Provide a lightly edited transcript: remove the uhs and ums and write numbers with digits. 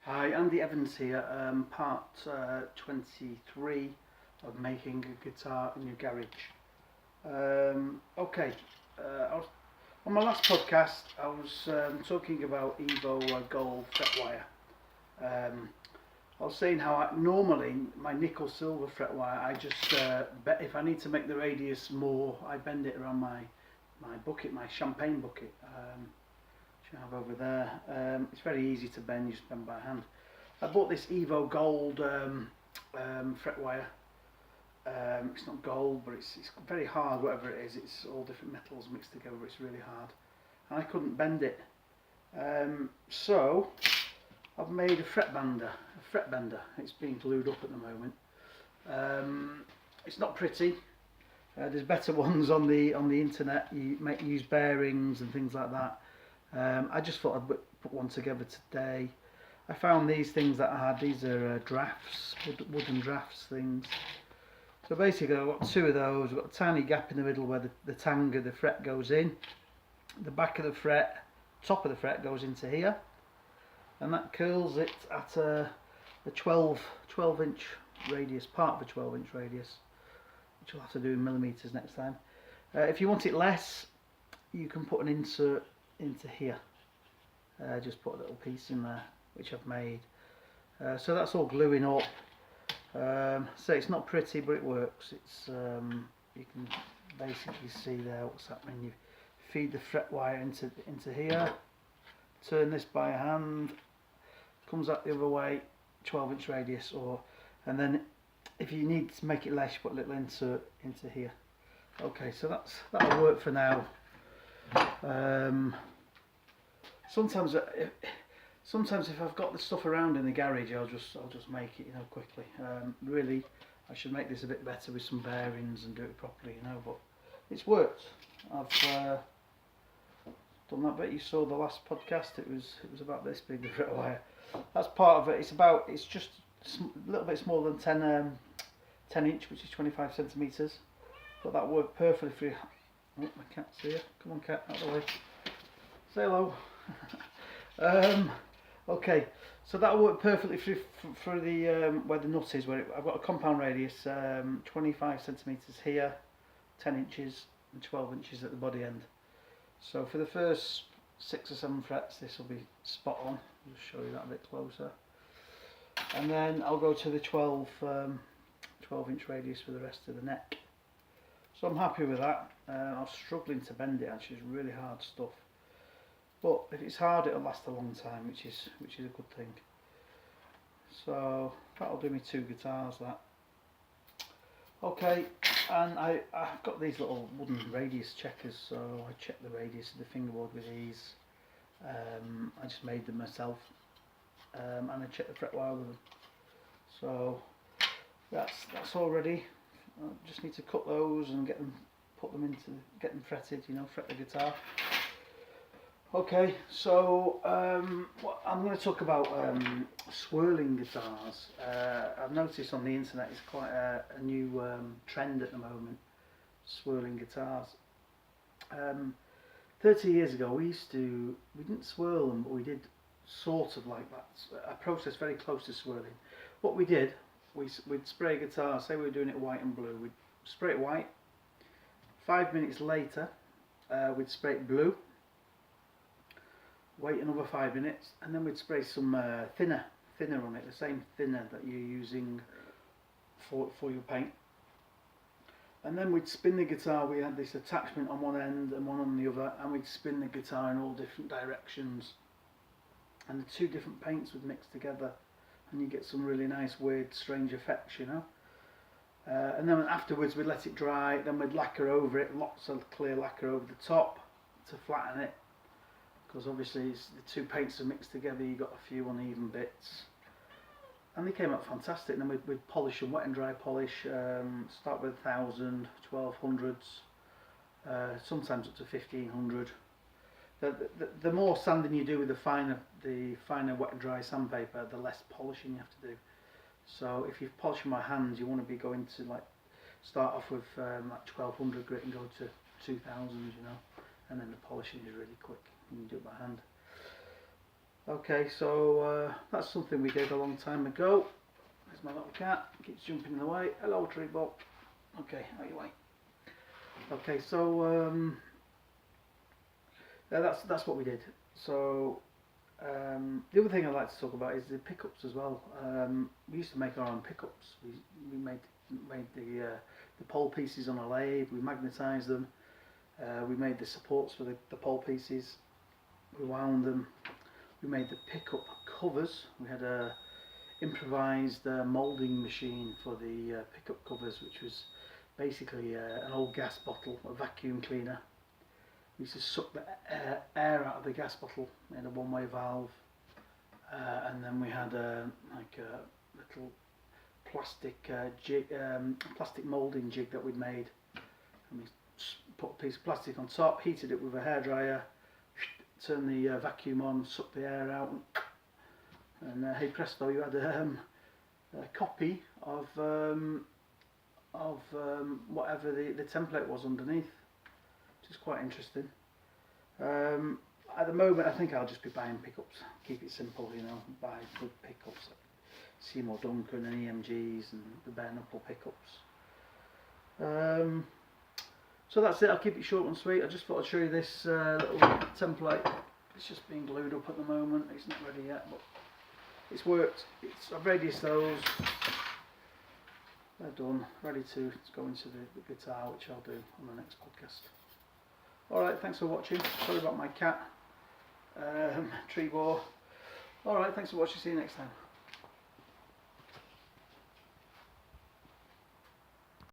Hi, Andy Evans here, part 23 of making a guitar in your garage. Okay, on my last podcast I was talking about Evo gold fret wire. I was saying how normally my nickel silver fret wire, I just if I need to make the radius more, I bend it around my bucket, my champagne bucket. Which I have over there. It's very easy to bend, you just bend by hand. I bought this Evo gold fret wire. It's not gold, but it's very hard, whatever it is. It's all different metals mixed together, it's really hard. And I couldn't bend it. So I've made a fret bender. It's being glued up at the moment. It's not pretty. There's better ones on the internet. You use bearings and things like that. I just thought I'd put one together today. I found these things that I had. These are drafts, wooden drafts things. So basically I've got two of those. I've got a tiny gap in the middle where the tang of the fret goes in. The back of the fret, top of the fret goes into here. And that curls it at the 12 inch radius, part of a 12 inch radius. Which I'll have to do in millimetres next time. If you want it less, you can put an insert into here. Just put a little piece in there, which I've made. So that's all gluing up. So it's not pretty, but it works. It's you can basically see there what's happening. You feed the fret wire into here. Turn this by hand. Comes out the other way. 12 inch radius, and then if you need to make it less, you put a little insert into here. Okay, so that'll work for now. Sometimes if I've got the stuff around in the garage, I'll just make it, quickly. Really, I should make this a bit better with some bearings and do it properly, but it's worked. I've done that bit. You saw the last podcast. It was about this big, the fret wire. That's part of it. It's just a little bit smaller than 10 inch, which is 25 centimeters. But that worked perfectly for you. Oh, my cat's here. Come on, cat, out of the way. Say hello. Okay, so that'll work perfectly for the where the nut is. I've got a compound radius, 25 centimeters here, 10 inches, and 12 inches at the body end. So for the first 6 or 7 frets, this will be spot on. I'll just show you that a bit closer. And then I'll go to the 12 inch radius for the rest of the neck. So I'm happy with that. I was struggling to bend it actually. It's really hard stuff. But if it's hard, it'll last a long time, which is a good thing. So that'll do me 2 guitars. That. Okay, and I've got these little wooden radius checkers, so I check the radius of the fingerboard with these. I just made them myself, and I check the fret wire with them. So that's all ready. I just need to cut those and get them fretted, fret the guitar. Okay, so I'm going to talk about swirling guitars. I've noticed on the internet it's quite a new trend at the moment, swirling guitars. 30 years ago we didn't swirl them, but we did sort of like that, a process very close to swirling. What we did, we'd spray a guitar, say we were doing it white and blue, we'd spray it white, 5 minutes later we'd spray it blue, wait another 5 minutes, and then we'd spray some thinner on it, the same thinner that you're using for your paint. And then we'd spin the guitar. We had this attachment on one end and one on the other, and we'd spin the guitar in all different directions, and the 2 different paints would mix together, and you get some really nice, weird, strange effects, and then afterwards we'd let it dry, then we'd lacquer over it, lots of clear lacquer over the top to flatten it, because obviously the 2 paints are mixed together, you got a few uneven bits, and they came out fantastic. And then we'd polish them, wet and dry polish, start with 1000, 1200s, sometimes up to 1500. The more sanding you do with the finer wet and dry sandpaper, the less polishing you have to do. So if you're polishing by hand, you want to be going to start off with like 1200 grit and go to 2000, and then the polishing is really quick. You can do it by hand. Okay, so that's something we did a long time ago. There's my little cat, keeps jumping in the way. Hello, Treebo. Okay, out your way. Okay, so that's what we did. So the other thing I'd like to talk about is the pickups as well. We used to make our own pickups. We made the pole pieces on a lathe. We magnetised them. We made the supports for the pole pieces. We wound them. We made the pickup covers. We had a improvised moulding machine for the pickup covers, which was basically an old gas bottle, a vacuum cleaner. We used to suck the air out of the gas bottle in a one-way valve, and then we had like a little plastic jig, plastic moulding jig that we'd made, and we put a piece of plastic on top, heated it with a hairdryer, turned the vacuum on, sucked the air out, and hey presto, you had a copy of whatever the template was underneath, which is quite interesting. At the moment, I think I'll just be buying pickups, keep it simple, you know, buy good pickups, like Seymour Duncan and EMGs and the bare knuckle pickups. So that's it, I'll keep it short and sweet. I just thought I'd show you this little template. It's just being glued up at the moment, it's not ready yet, but it's worked. I've radiused those, they're done, ready to go into the guitar, which I'll do on the next podcast. Alright, thanks for watching. Sorry about my cat, Treebo. Alright, thanks for watching, see you next time.